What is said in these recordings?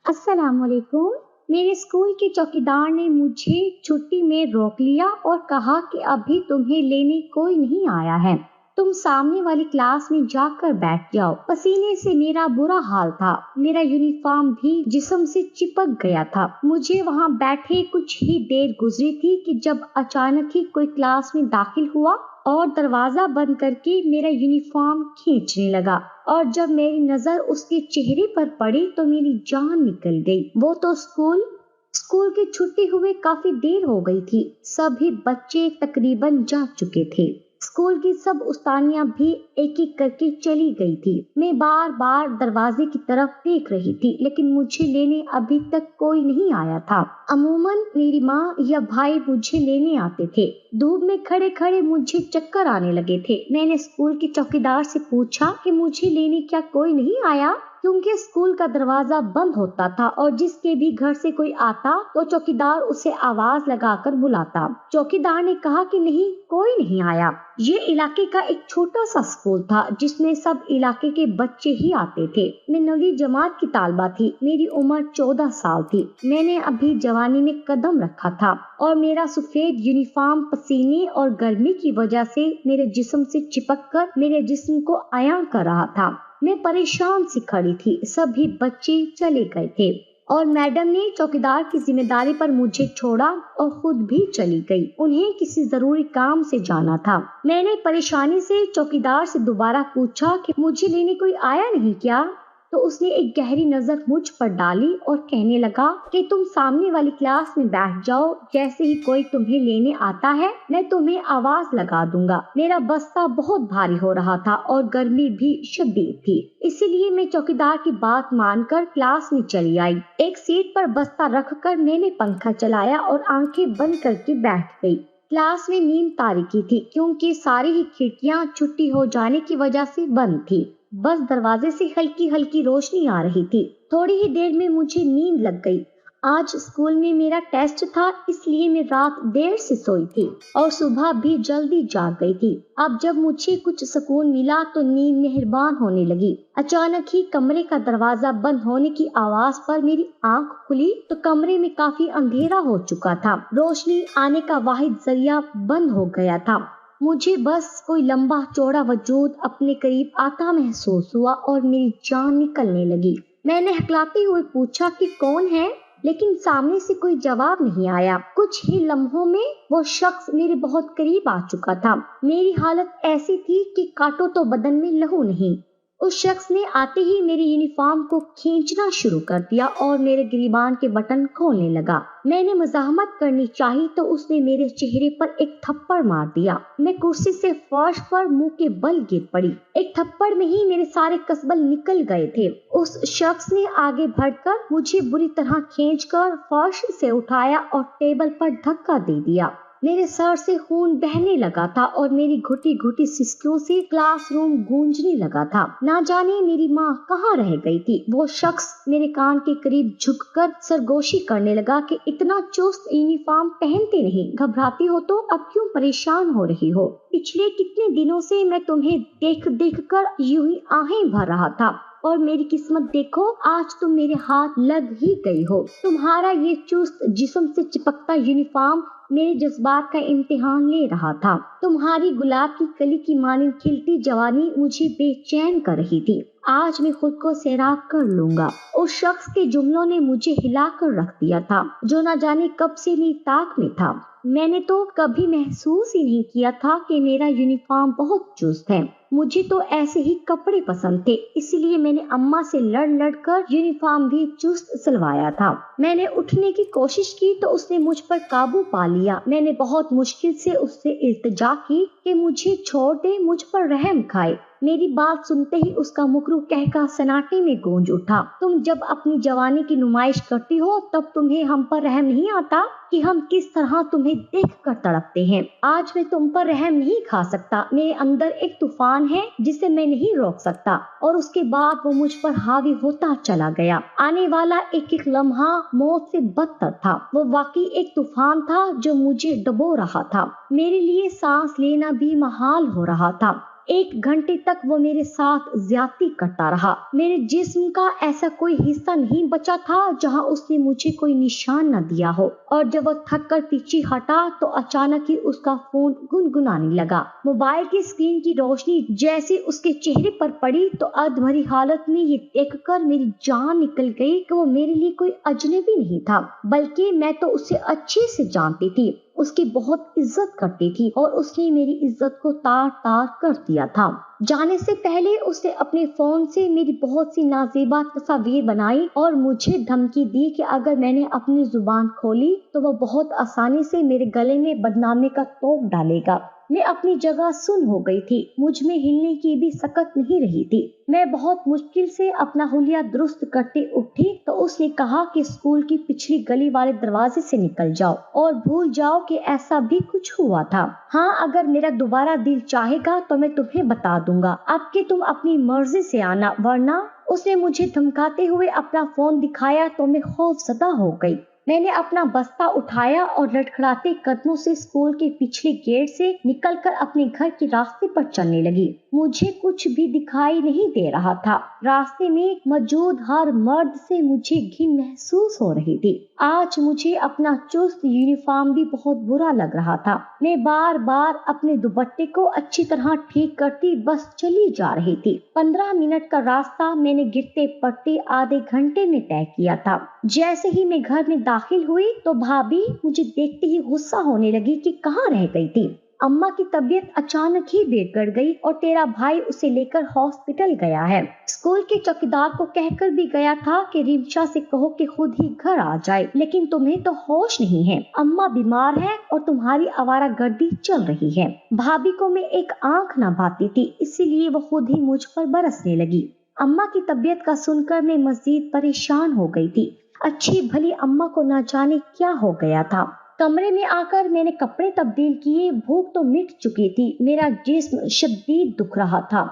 अस्सलाम वालेकुम। मेरे स्कूल के चौकीदार ने मुझे छुट्टी में रोक लिया और कहा कि अभी तुम्हें लेने कोई नहीं आया है, तुम सामने वाली क्लास में जाकर बैठ जाओ। पसीने से मेरा बुरा हाल था, मेरा यूनिफॉर्म भी जिस्म से चिपक गया था। मुझे वहाँ बैठे कुछ ही देर गुजरी थी कि जब अचानक ही कोई क्लास में दाखिल हुआ और दरवाजा बंद करके मेरा यूनिफॉर्म खींचने लगा। और जब मेरी नजर उसके चेहरे पर पड़ी तो मेरी जान निकल गई। वो तो स्कूल की छुट्टी हुए काफी देर हो गई थी। सभी बच्चे तकरीबन जा चुके थे। स्कूल की सब उस्तानियां भी एक एक करके चली गई थी। मैं बार बार दरवाजे की तरफ देख रही थी, लेकिन मुझे लेने अभी तक कोई नहीं आया था। अमूमन मेरी माँ या भाई मुझे लेने आते थे। धूप में खड़े खड़े मुझे चक्कर आने लगे थे। मैंने स्कूल के चौकीदार से पूछा कि मुझे लेने क्या कोई नहीं आया, क्योंकि स्कूल का दरवाजा बंद होता था और जिसके भी घर से कोई आता तो चौकीदार उसे आवाज लगाकर बुलाता। चौकीदार ने कहा कि नहीं, कोई नहीं आया। ये इलाके का एक छोटा सा स्कूल था जिसमें सब इलाके के बच्चे ही आते थे। मैं 9वीं जमात की तालबा थी। मेरी उम्र 14 साल थी। मैंने अभी जवानी में कदम रखा था और मेरा सफेद यूनिफॉर्म पसीने और गर्मी की वजह से मेरे जिस्म से चिपक कर मेरे जिस्म को अयां कर रहा था। मैं परेशान सी खड़ी थी। सभी बच्चे चले गए थे और मैडम ने चौकीदार की जिम्मेदारी पर मुझे छोड़ा और खुद भी चली गई। उन्हें किसी जरूरी काम से जाना था। मैंने परेशानी से चौकीदार से दोबारा पूछा कि मुझे लेने कोई आया नहीं क्या? तो उसने एक गहरी नजर मुझ पर डाली और कहने लगा कि तुम सामने वाली क्लास में बैठ जाओ। जैसे ही कोई तुम्हें लेने आता है मैं तुम्हें आवाज लगा दूंगा। मेरा बस्ता बहुत भारी हो रहा था और गर्मी भी शदीद थी, इसीलिए मैं चौकीदार की बात मानकर क्लास में चली आई। एक सीट पर बस्ता रखकर मैंने पंखा चलाया और आंखें बंद करके बैठ गई। क्लास में नींद तारीकी थी, क्योंकि सारी ही खिड़कियां छुट्टी हो जाने की वजह से बंद थी। बस दरवाजे से हल्की हल्की रोशनी आ रही थी। थोड़ी ही देर में मुझे नींद लग गई। आज स्कूल में मेरा टेस्ट था, इसलिए मैं रात देर से सोई थी और सुबह भी जल्दी जाग गई थी। अब जब मुझे कुछ सुकून मिला तो नींद मेहरबान होने लगी। अचानक ही कमरे का दरवाजा बंद होने की आवाज पर मेरी आंख खुली तो कमरे में काफी अंधेरा हो चुका था। रोशनी आने का वाहिद जरिया बंद हो गया था। मुझे बस कोई लंबा चौड़ा वजूद अपने करीब आता महसूस हुआ और मेरी जान निकलने लगी। मैंने हकलाते हुए पूछा कि कौन है, लेकिन सामने से कोई जवाब नहीं आया। कुछ ही लम्हों में वो शख्स मेरे बहुत करीब आ चुका था। मेरी हालत ऐसी थी कि काटो तो बदन में लहू नहीं। उस शख्स ने आते ही मेरे यूनिफॉर्म को खींचना शुरू कर दिया और मेरे गिरीबान के बटन खोलने लगा। मैंने मज़ाहमत करनी चाही तो उसने मेरे चेहरे पर एक थप्पड़ मार दिया। मैं कुर्सी से फर्श पर मुंह के बल गिर पड़ी। एक थप्पड़ में ही मेरे सारे कसबल निकल गए थे। उस शख्स ने आगे बढ़कर मुझे बुरी तरह खींचकर फर्श से उठाया और टेबल पर धक्का दे दिया। मेरे सर से खून बहने लगा था और मेरी घुटी घुटी सिसकियों से क्लासरूम गूंजने लगा था। ना जाने मेरी माँ कहाँ रह गई थी। वो शख्स मेरे कान के करीब झुककर सरगोशी करने लगा कि इतना चुस्त यूनिफॉर्म पहनते नहीं, घबराती हो तो अब क्यों परेशान हो रही हो? पिछले कितने दिनों से मैं तुम्हें देख देख कर यूं ही आहें भर रहा था और मेरी किस्मत देखो, आज तुम मेरे हाथ लग ही गई हो। तुम्हारा ये चुस्त जिस्म से चिपकता यूनिफॉर्म मेरे जज्बात का इम्तिहान ले रहा था। तुम्हारी गुलाब की कली की मानिंद खिलती जवानी मुझे बेचैन कर रही थी। आज मैं खुद को सैराब कर लूंगा। उस शख्स के जुमलों ने मुझे हिलाकर रख दिया था, जो न जाने कब से मेरी ताक में था। मैंने तो कभी महसूस ही नहीं किया था कि मेरा यूनिफॉर्म बहुत चुस्त है। मुझे तो ऐसे ही कपड़े पसंद थे, इसलिए मैंने अम्मा से लड़ लड़ कर यूनिफॉर्म भी चुस्त सिलवाया था। मैंने उठने की कोशिश की तो उसने मुझ पर काबू पा लिया। मैंने बहुत मुश्किल से उससे इल्तिजा की कि मुझे छोड़ दे, मुझ पर रहम खाए। मेरी बात सुनते ही उसका मुकरू कहका सनाटे में गूंज उठा। तुम जब अपनी जवानी की नुमाइश करती हो तब तुम्हें हम पर रहम नहीं आता कि हम किस तरह तुम्हें देखकर तड़पते हैं। आज मैं तुम पर रहम नहीं खा सकता। मेरे अंदर एक तूफान है जिसे मैं नहीं रोक सकता। और उसके बाद वो मुझ पर हावी होता चला गया। आने वाला एक एक लम्हा मौत से बदतर था। वो वाकई एक तूफान था जो मुझे डुबो रहा था। मेरे लिए सांस लेना भी महाल हो रहा था। 1 घंटे तक वो मेरे साथ ज्यादती करता रहा। मेरे जिस्म का ऐसा कोई हिस्सा नहीं बचा था जहाँ उसने मुझे कोई निशान न दिया हो। और जब वो थक कर पीछे हटा तो अचानक ही उसका फोन गुनगुनाने लगा। मोबाइल की स्क्रीन की रोशनी जैसे उसके चेहरे पर पड़ी तो अधभरी हालत में ये देखकर मेरी जान निकल गई कि वो मेरे लिए कोई अजनबी नहीं था, बल्कि मैं तो उसे अच्छे से जानती थी, उसकी बहुत इज्जत करती थी और उसने मेरी इज्जत को तार तार कर दिया था। जाने से पहले उसने अपने फोन से मेरी बहुत सी नाजेबा तस्वीर बनाई और मुझे धमकी दी कि अगर मैंने अपनी जुबान खोली तो वो बहुत आसानी से मेरे गले में बदनामी का तोप डालेगा। मैं अपनी जगह सुन हो गई थी, मुझ में हिलने की भी सकत नहीं रही थी। मैं बहुत मुश्किल से अपना हुलिया दुरुस्त करते उठी तो उसने कहा कि स्कूल की पिछली गली वाले दरवाजे से निकल जाओ और भूल जाओ कि ऐसा भी कुछ हुआ था। हाँ, अगर मेरा दोबारा दिल चाहेगा तो मैं तुम्हें बता दूंगा, अब कि तुम अपनी मर्जी से आना, वरना। उसने मुझे धमकाते हुए अपना फोन दिखाया तो मैं खौफजदा हो गई। मैंने अपना बस्ता उठाया और लड़खड़ाते कदमों से स्कूल के पिछले गेट से निकलकर अपने घर के रास्ते पर चलने लगी। मुझे कुछ भी दिखाई नहीं दे रहा था। रास्ते में मौजूद हर मर्द से मुझे घिन महसूस हो रही थी। आज मुझे अपना चुस्त यूनिफॉर्म भी बहुत बुरा लग रहा था। मैं बार बार अपने दुपट्टे को अच्छी तरह ठीक करती बस चली जा रही थी। 15 मिनट का रास्ता मैंने गिरते पड़ते आधे घंटे में तय किया था। जैसे ही मैं घर में दाखिल हुई तो भाभी मुझे देखते ही गुस्सा होने लगी कि कहाँ रह गई थी। अम्मा की तबीयत अचानक ही बिगड़ गई और तेरा भाई उसे लेकर हॉस्पिटल गया है। स्कूल के चौकीदार को कहकर भी गया था कि रिमशा से कहो कि खुद ही घर आ जाए, लेकिन तुम्हें तो होश नहीं है। अम्मा बीमार है और तुम्हारी आवारागर्दी चल रही है। भाभी को मैं एक आंख न भाती थी, इसीलिए वो खुद ही मुझ पर बरसने लगी। अम्मा की तबीयत का सुनकर मैं मजीद परेशान हो गई थी। अच्छी भली अम्मा को ना जाने क्या हो गया था। कमरे में आकर मैंने कपड़े तब्दील किए। भूख तो मिट चुकी थी, मेरा जिस्म शदीद दुख रहा था।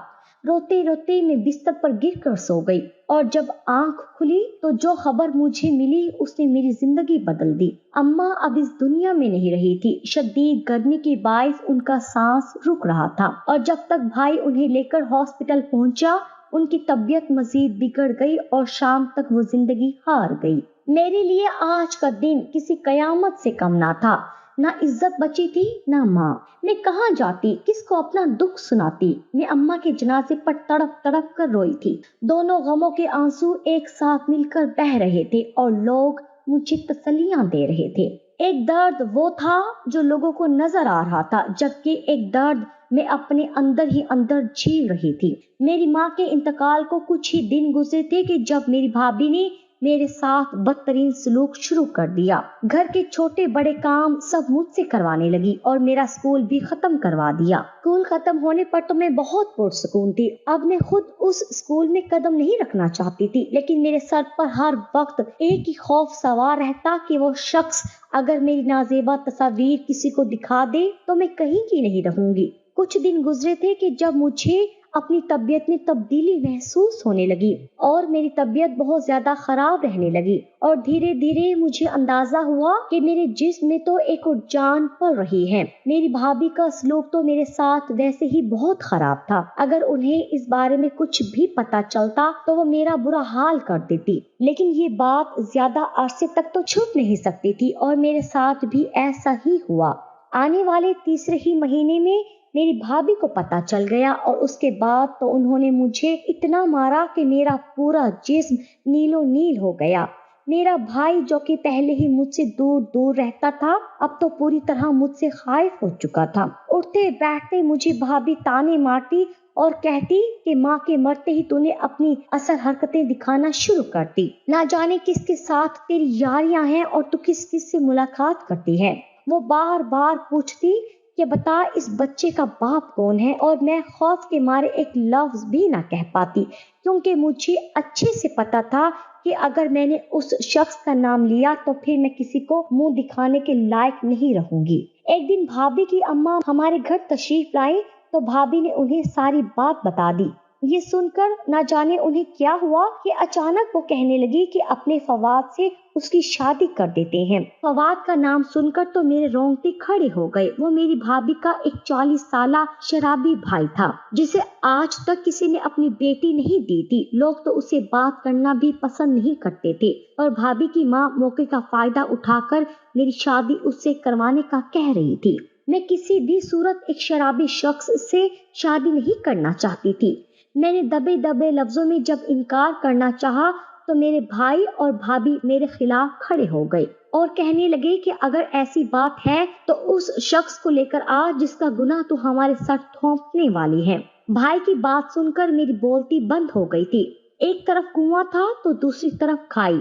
रोते रोते मैं बिस्तर पर गिर कर सो गई और जब आंख खुली तो जो खबर मुझे मिली उसने मेरी जिंदगी बदल दी। अम्मा अब इस दुनिया में नहीं रही थी। शदीद गर्मी के बायस उनका सांस रुक रहा था और जब तक भाई उन्हें लेकर हॉस्पिटल पहुंचा उनकी तबीयत मजीद बिगड़ गई और शाम तक वो जिंदगी हार गई। मेरे लिए आज का दिन किसी कयामत से कम ना था। ना इज्जत बची थी ना माँ। मैं कहाँ जाती, किसको अपना दुख सुनाती। मैं अम्मा के जनाजे पर तड़प तड़प कर रोई थी। दोनों गमों के आंसू एक साथ मिलकर बह रहे थे और लोग मुझे तसल्लियां दे रहे थे। एक दर्द वो था जो लोगों को नजर आ रहा था, जबकि एक दर्द मैं अपने अंदर ही अंदर झेल रही थी। मेरी माँ के इंतकाल को कुछ ही दिन गुजरे थे कि जब मेरी भाभी ने मेरे साथ बदतरीन सलूक शुरू कर दिया। घर के छोटे बड़े काम सब मुझसे करवाने लगी और मेरा स्कूल भी खत्म करवा दिया। स्कूल खत्म होने पर तो मैं बहुत पुरसुकून थी। अब मैं खुद उस स्कूल में कदम नहीं रखना चाहती थी, लेकिन मेरे सर पर हर वक्त एक ही खौफ सवार रहता कि वो शख्स अगर मेरी नाजेबा तस्वीर किसी को दिखा दे तो मैं कहीं की नहीं रहूंगी। कुछ दिन गुजरे थे कि जब मुझे अपनी तबीयत में तब्दीली महसूस होने लगी और मेरी तबीयत बहुत ज्यादा खराब रहने लगी और धीरे धीरे मुझे अंदाजा हुआ कि मेरे जिस्म में तो एक और जान पल रही है। मेरी भाभी का सलूक तो मेरे साथ वैसे ही बहुत खराब था। अगर उन्हें इस बारे में कुछ भी पता चलता तो वो मेरा बुरा हाल कर देती, लेकिन ये बात ज्यादा अरसे तक तो छुप नहीं सकती थी और मेरे साथ भी ऐसा ही हुआ। आने वाले तीसरे ही महीने में मेरी भाभी को पता चल गया और उसके बाद तो उन्होंने मुझे इतना मारा कि मेरा पूरा जिस्म नीलो नील हो गया। मेरा भाई जो कि पहले ही मुझसे दूर दूर रहता था अब तो पूरी तरह मुझसे खाइफ हो चुका था। उठते बैठते मुझे भाभी ताने मारती और कहती कि माँ के मरते ही तूने अपनी असल हरकतें दिखाना शुरू कर दी। ना जाने किसके साथ तेरी यारियां हैं और तू किस किस से मुलाकात करती है। वो बार बार पूछती कि बता इस बच्चे का बाप कौन है, और मैं खौफ के मारे एक लफ्ज भी ना कह पाती क्योंकि मुझे अच्छे से पता था कि अगर मैंने उस शख्स का नाम लिया तो फिर मैं किसी को मुंह दिखाने के लायक नहीं रहूंगी। एक दिन भाभी की अम्मा हमारे घर तशरीफ लाई तो भाभी ने उन्हें सारी बात बता दी। یہ سن کر نہ جانے انہیں کیا ہوا کہ اچانک وہ کہنے لگی کہ اپنے فواد سے اس کی شادی کر دیتے ہیں۔ فواد کا نام سن کر تو میرے رونگٹے کھڑے ہو گئے۔ وہ میری بھابھی کا ایک 40 سالہ شرابی بھائی تھا جسے آج تک کسی نے اپنی بیٹی نہیں دی تھی۔ لوگ تو اسے بات کرنا بھی پسند نہیں کرتے تھے اور بھابھی کی ماں موقع کا فائدہ اٹھا کر میری شادی اس سے کروانے کا کہہ رہی تھی۔ میں کسی بھی صورت ایک شرابی شخص سے شادی نہیں کرنا چاہتی تھی۔ میں نے دبے دبے لفظوں میں جب انکار کرنا چاہا تو میرے بھائی اور بھابھی میرے خلاف کھڑے ہو گئے اور کہنے لگے کہ اگر ایسی بات ہے تو اس شخص کو لے کر آ جس کا گناہ تو ہمارے سر تھوپنے والی ہے۔ بھائی کی بات سن کر میری بولتی بند ہو گئی تھی۔ ایک طرف کنواں تھا تو دوسری طرف کھائی۔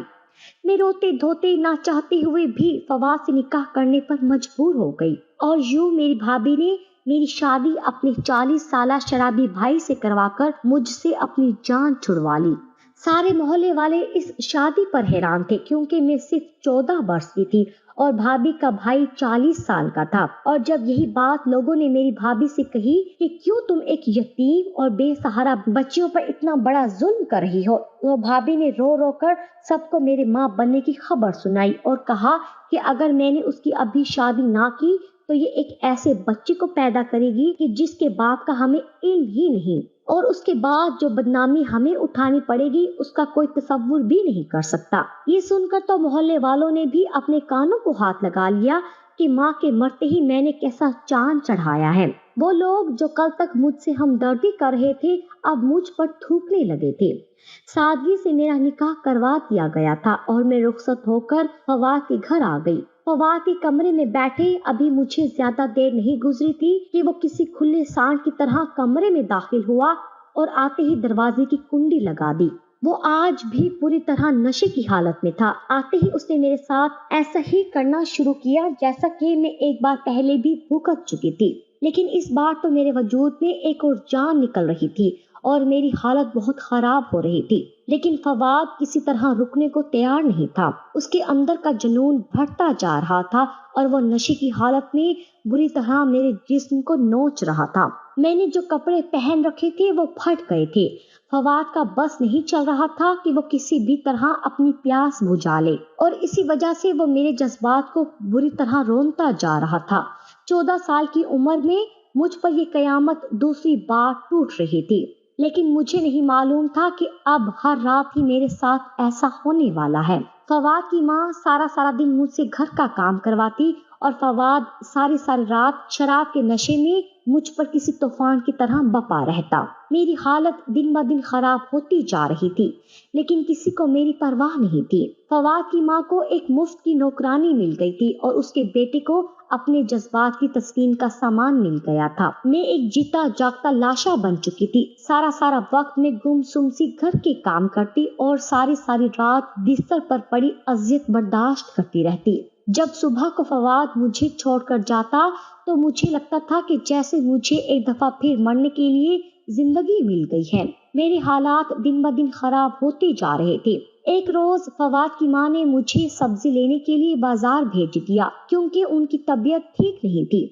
میں روتے دھوتے نہ چاہتے ہوئے بھی فواد سے نکاح کرنے پر مجبور ہو گئی اور یوں میری بھابھی نے میری شادی اپنے 40 سالہ شرابی بھائی سے کروا کر مجھ سے اپنی جان چھڑوا لی۔ سارے محلے والے اس شادی پر حیران تھے کیونکہ میں صرف 14 برس کی تھی اور بھابھی کا بھائی 40 سال کا تھا۔ اور جب یہی بات لوگوں نے میری بھابھی سے کہی کہ کیوں تم ایک یتیم اور بے سہارا بچیوں پر اتنا بڑا ظلم کر رہی ہو، تو بھابھی نے رو رو کر سب کو میرے ماں بننے کی خبر سنائی اور کہا کہ اگر میں نے اس کی ابھی شادی نہ کی تو یہ ایک ایسے بچے کو پیدا کرے گی کہ جس کے باپ کا ہمیں علم ہی نہیں، اور اس کے بعد جو بدنامی ہمیں اٹھانی پڑے گی اس کا کوئی تصور بھی نہیں کر سکتا۔ یہ سن کر تو محلے والوں نے بھی اپنے کانوں کو ہاتھ لگا لیا کہ ماں کے مرتے ہی میں نے کیسا چاند چڑھایا ہے۔ وہ لوگ جو کل تک مجھ سے ہمدردی کر رہے تھے اب مجھ پر تھوکنے لگے تھے۔ سادگی سے میرا نکاح کروا دیا گیا تھا اور میں رخصت ہو کر فواد کے گھر آ گئی۔ فواد کے کمرے میں بیٹھے ابھی مجھے زیادہ دیر نہیں گزری تھی کہ وہ کسی کھلے سانڈ کی طرح کمرے میں داخل ہوا اور آتے ہی دروازے کی کنڈی لگا دی۔ وہ آج بھی پوری طرح نشے کی حالت میں تھا۔ آتے ہی اس نے میرے ساتھ ایسا ہی کرنا شروع کیا جیسا کہ میں ایک بار پہلے بھی بھگت چکی تھی، لیکن اس بار تو میرے وجود میں ایک اور جان نکل رہی تھی اور میری حالت بہت خراب ہو رہی تھی۔ لیکن فواد کسی طرح رکنے کو تیار نہیں تھا۔ اس کے اندر کا جنون بڑھتا جا رہا تھا اور وہ نشے کی حالت میں بری طرح میرے جسم کو نوچ رہا تھا۔ میں نے جو کپڑے پہن رکھے تھے وہ پھٹ گئے تھے۔ فواد کا بس نہیں چل رہا تھا کہ وہ کسی بھی طرح اپنی پیاس بجھا لے اور اسی وجہ سے وہ میرے جذبات کو بری طرح رونتا جا رہا تھا۔ 14 سال کی عمر میں مجھ پر یہ قیامت دوسری بار ٹوٹ رہی تھی، لیکن مجھے نہیں معلوم تھا کہ اب ہر رات ہی میرے ساتھ ایسا ہونے والا ہے۔ فواد کی ماں سارا دن مجھ سے گھر کا کام کرواتی اور فواد ساری رات شراب کے نشے میں مجھ پر کسی طوفان کی طرح بپا رہتا۔ میری حالت دن بدن خراب ہوتی جا رہی تھی، لیکن کسی کو میری پرواہ نہیں تھی۔ فواد کی ماں کو ایک مفت کی نوکرانی مل گئی تھی اور اس کے بیٹے کو اپنے جذبات کی تسکین کا سامان مل گیا تھا۔ میں ایک جیتا جاگتا لاشا بن چکی تھی۔ سارا وقت میں گم سی گھر کے کام کرتی اور ساری رات بستر پر پڑی اذیت برداشت کرتی رہتی۔ جب صبح کو فواد مجھے چھوڑ کر جاتا تو مجھے لگتا تھا کہ جیسے مجھے ایک دفعہ پھر مرنے کے لیے زندگی مل گئی ہے۔ میرے حالات دن بدن خراب ہوتے جا رہے تھے۔ ایک روز فواد کی ماں نے مجھے سبزی لینے کے لیے بازار بھیج دیا کیونکہ ان کی طبیعت ٹھیک نہیں تھی۔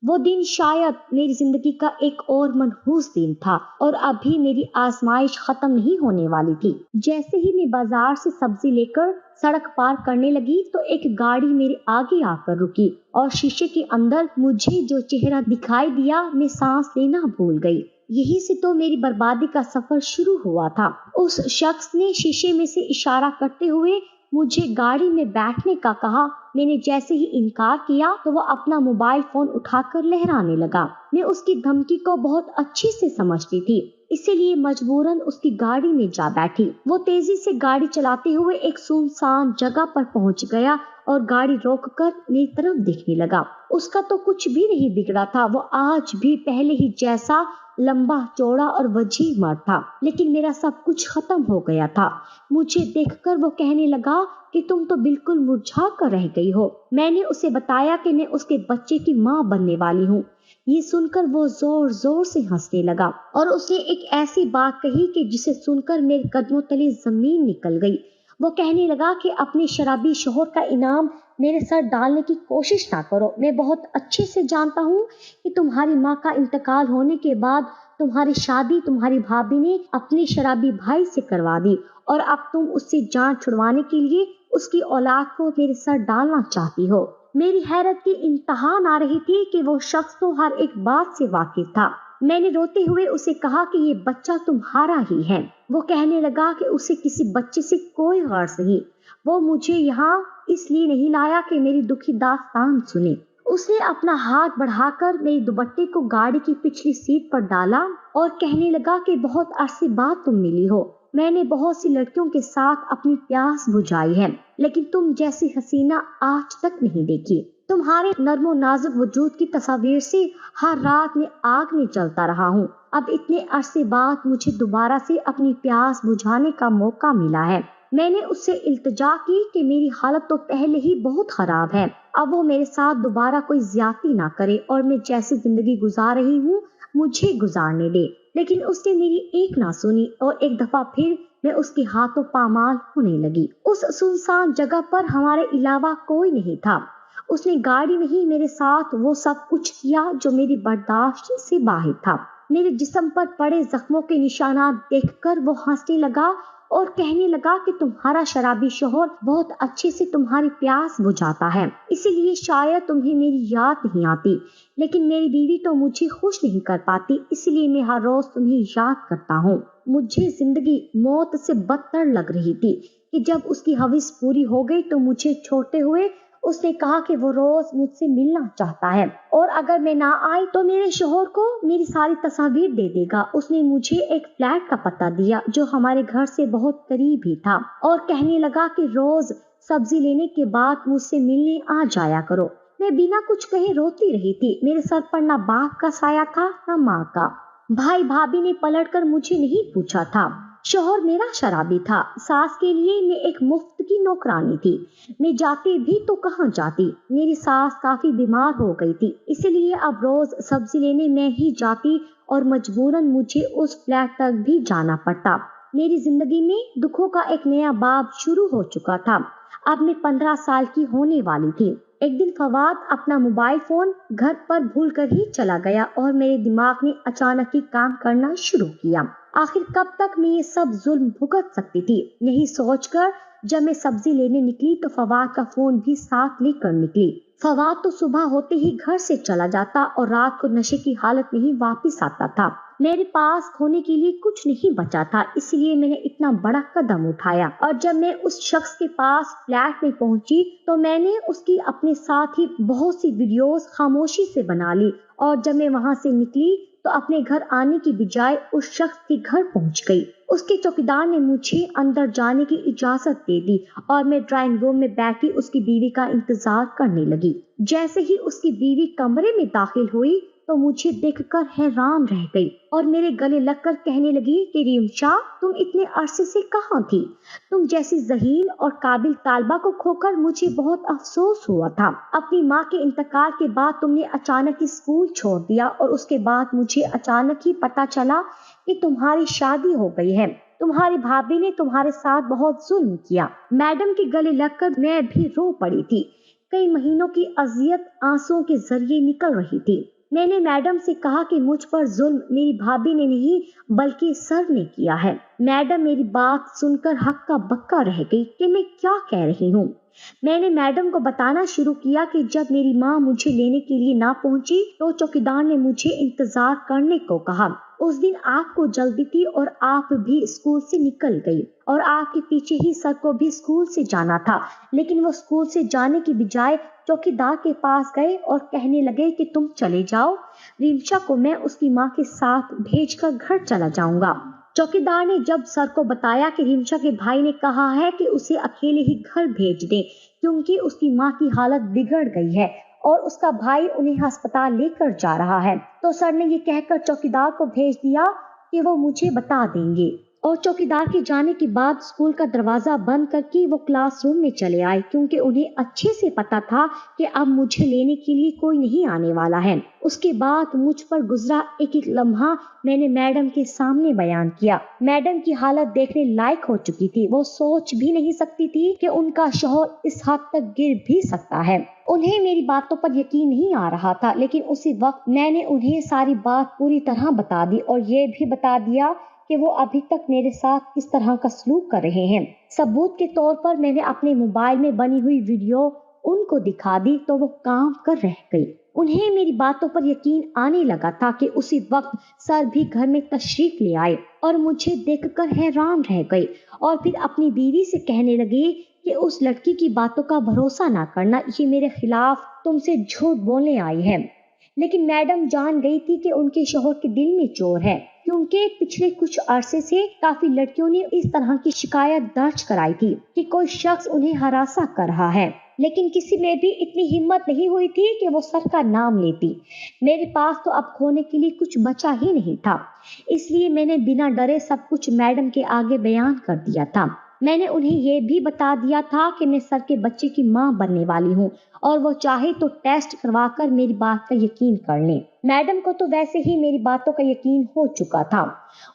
وہ دن شاید میری زندگی کا ایک اور منحوس دن تھا اور ابھی میری آزمائش ختم نہیں ہونے والی تھی۔ جیسے ہی میں بازار سے سبزی لے کر سڑک پار کرنے لگی تو ایک گاڑی میرے آگے آ کر رکی اور شیشے کے اندر مجھے جو چہرہ دکھائی دیا میں سانس لینا بھول گئی۔ یہی سے تو میری بربادی کا سفر شروع ہوا تھا۔ اس شخص نے شیشے میں سے اشارہ کرتے ہوئے مجھے گاڑی میں بیٹھنے کا کہا۔ میں نے جیسے ہی انکار کیا تو وہ اپنا موبائل فون اٹھا کر لہرانے لگا۔ میں اس کی دھمکی کو بہت اچھے سے سمجھتی تھی، اسی لیے مجبوراً اس کی گاڑی میں جا بیٹھی۔ وہ تیزی سے گاڑی چلاتے ہوئے ایک سنسان جگہ پر پہنچ گیا اور گاڑی روک کر میری طرف دیکھنے لگا۔ اس کا تو کچھ بھی نہیں بگڑا تھا، وہ آج بھی پہلے ہی جیسا لمبا چوڑا اور وجیح مرد تھا، لیکن میرا سب کچھ ختم ہو گیا تھا۔ مجھے دیکھ کر وہ کہنے لگا کہ تم تو بالکل مرجھا کر رہ گئی ہو۔ میں نے اسے بتایا کہ میں اس کے بچے کی ماں بننے والی ہوں۔ یہ سن کر وہ زور سے ہنسنے لگا اور اس نے ایک ایسی بات کہی کہ جسے سن کر میرے قدموں تلے زمین نکل گئی۔ وہ کہنے لگا کہ اپنے شرابی شوہر کا انعام मेरे सर डालने की कोशिश ना करो। मैं बहुत अच्छे से जानता हूँ कि तुम्हारी माँ का इंतकाल होने के बाद तुम्हारी शादी तुम्हारी भाभी ने अपने शराबी भाई से करवा दी और अब तुम उससे जान छुड़वाने के लिए उसकी औलाद को मेरे सर डालना चाहती हो। मेरी हैरत की इंतहा ना रही थी कि वो शख्स तो हर एक बात से वाकिफ था। मैंने रोते हुए उसे कहा कि ये बच्चा तुम्हारा ही है। वो कहने लगा कि उसे किसी बच्चे से कोई गर्ज नहीं, वो मुझे यहाँ इसलिए नहीं लाया कि मेरी दुखी दास्तान सुने। उसने अपना हाथ बढ़ाकर मेरे दुपट्टे को गाड़ी की पिछली सीट पर डाला और कहने लगा कि बहुत अरसे बाद तुम मिली हो। मैंने बहुत सी लड़कियों के साथ अपनी प्यास बुझाई है, लेकिन तुम जैसी हसीना आज तक नहीं देखी। तुम्हारे नर्मो नाजुक वजूद की तस्वीर से हर रात में आग में जलता रहा हूँ। अब इतने अरसे बाद मुझे दोबारा से अपनी प्यास बुझाने का मौका मिला है। मैंने उससे इल्तिजा की कि मेरी हालत तो पहले ही बहुत खराब है, अब वो मेरे साथ दोबारा कोई ज्यादती ना करे और मैं जैसी जिंदगी गुजार रही हूँ मुझे गुजारने दे। लेकिन उसने मेरी एक ना सुनी और एक दफा फिर मैं उसके हाथों पामाल होने लगी। उस सुनसान जगह पर हमारे अलावा कोई नहीं था। उसने गाड़ी में ही मेरे साथ वो सब कुछ किया जो मेरी बर्दाश्त से बाहर था। मेरे जिस्म पर पड़े जख्मों के निशानात देखकर वो हंसने लगा और कहने लगा कि तुम्हारा शराबी शौहर बहुत अच्छे से तुम्हारी प्यास बुझाता है, इसीलिए शायद तुम्हें मेरी याद नहीं आती, लेकिन मेरी बीवी तो मुझे खुश नहीं कर पाती, इसलिए मैं हर रोज तुम्हें याद करता हूँ। मुझे जिंदगी मौत से बदतर लग रही थी कि जब उसकी हविस पूरी हो गई तो मुझे छोड़ते हुए उसने कहा कि वो रोज मुझसे मिलना चाहता है और अगर मैं ना आई तो मेरे शोहर को मेरी सारी तस्वीर दे देगा। उसने मुझे एक फ्लैट का पता दिया जो हमारे घर से बहुत करीब ही था और कहने लगा कि रोज सब्जी लेने के बाद मुझसे मिलने आ जाया करो। मैं बिना कुछ कहे रोती रही थी। मेरे सर पर ना बाप का साया था ना माँ का। भाई भाभी ने पलटकर मुझे नहीं पूछा था। शोहर मेरा शराबी था। सास के लिए मैं एक मुफ्त की नौकरानी थी। मैं जाती भी तो कहाँ जाती। मेरी सास काफी बीमार हो गई थी, इसलिए अब रोज सब्जी लेने मैं ही जाती और मजबूरन मुझे उस फ्लैट तक भी जाना पड़ता। मेरी जिंदगी में दुखों का एक नया बाब शुरू हो चुका था। अब मैं 15 साल की होने वाली थी। एक दिन फवाद अपना मोबाइल फोन घर पर भूल कर ही चला गया और मेरे दिमाग ने अचानक ही काम करना शुरू किया। आखिर कब तक मैं ये सब जुल्म भुगत सकती थी, यही सोचकर जब मैं सब्जी लेने निकली तो फवाद का फोन भी साथ लेकर निकली। फवाद तो सुबह होते ही घर से चला जाता और रात को नशे की हालत में ही वापिस आता था। मेरे पास खोने के लिए कुछ नहीं बचा था, इसलिए मैंने इतना बड़ा कदम उठाया और जब मैं उस शख्स के पास फ्लैट में पहुंची तो मैंने उसकी अपने साथ ही बहुत सी वीडियोस खामोशी से बना ली और जब मैं वहां से निकली तो अपने घर आने की बजाय उस शख्स के घर पहुंच गई। उसके चौकीदार ने मुझे अंदर जाने की इजाजत दे दी और मैं ड्राइंग रूम में बैठी उसकी बीवी का इंतजार करने लगी। जैसे ही उसकी बीवी कमरे में दाखिल हुई तो मुझे देखकर हैरान रह गई और मेरे गले लगकर कहने लगी कि रिमशा, तुम इतने अरसे से कहाँ थी? तुम जैसी ज़हीन और काबिल तालबा को खोकर मुझे बहुत अफसोस हुआ था। अपनी माँ के इंतकाल के बाद तुमने अचानक ही स्कूल छोड़ दिया और उसके बाद मुझे अचानक ही पता चला कि तुम्हारी शादी हो गई है। तुम्हारी भाभी ने तुम्हारे साथ बहुत जुल्म किया। मैडम के गले लगकर मैं भी रो पड़ी थी। कई महीनों की अजियत आंसुओं के जरिए निकल रही थी। मैंने मैडम से कहा कि मुझ पर जुल्म मेरी भाभी ने नहीं बल्कि सर ने किया है। मैडम मेरी बात सुनकर हक्का बक्का रह गई कि मैं क्या कह रही हूँ। मैंने मैडम को बताना शुरू किया कि जब मेरी माँ मुझे लेने के लिए ना पहुंची तो चौकीदार ने मुझे इंतजार करने को कहा। उस दिन आपको जल्दी थी और आप भी स्कूल से निकल गई और आपके पीछे ही सर को भी स्कूल से जाना था, लेकिन वो स्कूल से जाने की बजाय चौकीदार के पास गए और कहने लगे कि तुम चले जाओ, रिमशा को मैं उसकी माँ के साथ भेजकर घर चला जाऊंगा। चौकीदार ने जब सर को बताया कि रिमशा के भाई ने कहा है कि उसे अकेले ही घर भेज दें क्योंकि उसकी माँ की हालत बिगड़ गई है और उसका भाई उन्हें अस्पताल लेकर जा रहा है, तो सर ने ये कहकर चौकीदार को भेज दिया कि वो मुझे बता देंगे। और चौकीदार के जाने के बाद स्कूल का दरवाजा बंद करके वो क्लासरूम में चले आए, क्योंकि उन्हें अच्छे से पता था कि अब मुझे लेने के लिए कोई नहीं आने वाला है। उसके बाद मुझ पर गुजरा एक एक लम्हा मैंने मैडम के सामने बयान किया। मैडम की हालत देखने लायक हो चुकी थी। वो सोच भी नहीं सकती थी कि उनका शौहर इस हद तक गिर भी सकता है। उन्हें मेरी बातों पर यकीन नहीं आ रहा था, लेकिन उसी वक्त मैंने उन्हें सारी बात पूरी तरह बता दी और ये भी बता दिया कि वो अभी तक मेरे साथ किस तरह का सलूक कर रहे हैं। सबूत के तौर पर मैंने अपने मोबाइल में बनी हुई वीडियो उनको दिखा दी तो वो काम कर रह गई। उन्हें मेरी बातों पर यकीन आने लगा था कि उसी वक्त सर भी घर में तशरीफ ले आए और मुझे देखकर हैरान रह गई और फिर अपनी बीवी से कहने लगे कि उस लड़की की बातों का भरोसा ना करना, ये मेरे खिलाफ तुमसे झूठ बोलने आई है। लेकिन मैडम जान गई थी कि उनके शौहर के दिल में चोर है, क्योंकि पिछले कुछ अरसे से काफी लड़कियों ने इस तरह की शिकायत दर्ज कराई थी कि कोई शख्स उन्हें हरासा कर रहा है, लेकिन किसी में भी इतनी हिम्मत नहीं हुई थी कि वो सर का नाम लेती। मेरे पास तो अब खोने के लिए कुछ बचा ही नहीं था, इसलिए मैंने बिना डरे सब कुछ मैडम के आगे बयान कर दिया था। मैंने उन्हें ये भी बता दिया था कि मैं सर के बच्चे की मां बनने वाली हूँ और वो चाहे तो टेस्ट करवाकर मेरी बात का यकीन कर लें। मैडम को तो वैसे ही मेरी बातों का यकीन हो चुका था।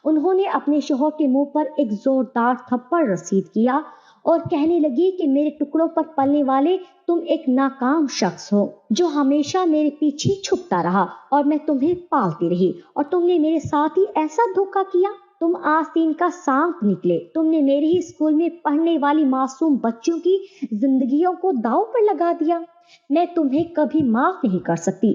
उन्होंने अपने शौहर के मुंह पर एक जोरदार थप्पड़ रसीद किया और कहने लगी कि मेरे टुकड़ों पर पलने वाले तुम एक नाकाम शख्स हो जो हमेशा मेरे पीछे छुपता रहा और मैं तुम्हें पालती रही, और तुमने मेरे साथ ही ऐसा धोखा किया। तुम आस्तीन का सांप निकले। तुमने मेरे ही स्कूल में पढ़ने वाली मासूम बच्चों की जिंदगियों को दांव पर लगा दिया। मैं तुम्हें कभी माफ नहीं कर सकती।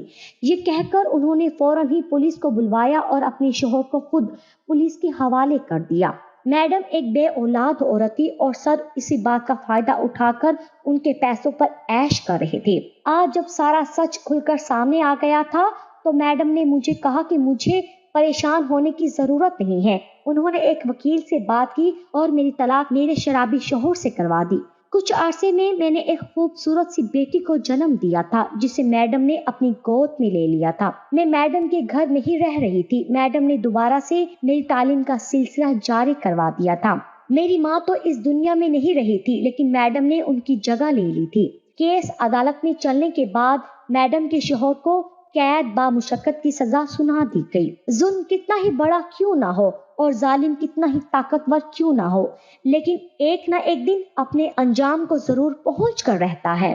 ये कहकर उन्होंने फौरन ही पुलिस को बुलवाया और अपने शौहर को खुद पुलिस के हवाले कर दिया। मैडम एक बे औलाद औरत थी और सर इसी बात का फायदा उठाकर उनके पैसों पर ऐश कर रहे थे। आज जब सारा सच खुलकर सामने आ गया था तो मैडम ने मुझे कहा कि मुझे परेशान होने की जरूरत नहीं है। उन्होंने एक वकील से बात की और मेरी तलाक मेरे शराबी शौहर से करवा दी। कुछ अरसे में मैंने एक खूबसूरत सी बेटी को जन्म दिया था जिसे मैडम ने अपनी गोद में ले लिया था। मैं मैडम के घर में ही रह रही थी। मैडम ने दोबारा से मेरी तालीम का सिलसिला जारी करवा दिया था। मेरी माँ तो इस दुनिया में नहीं रही थी, लेकिन मैडम ने उनकी जगह ले ली थी। केस अदालत में चलने के बाद मैडम के शौहर को कैद बामुशक्कत की सजा सुना दी गई। जुल्म कितना ही बड़ा क्यों ना हो और जालिम कितना ही ताकतवर क्यों ना हो, लेकिन एक ना एक दिन अपने अंजाम को जरूर पहुंच कर रहता है।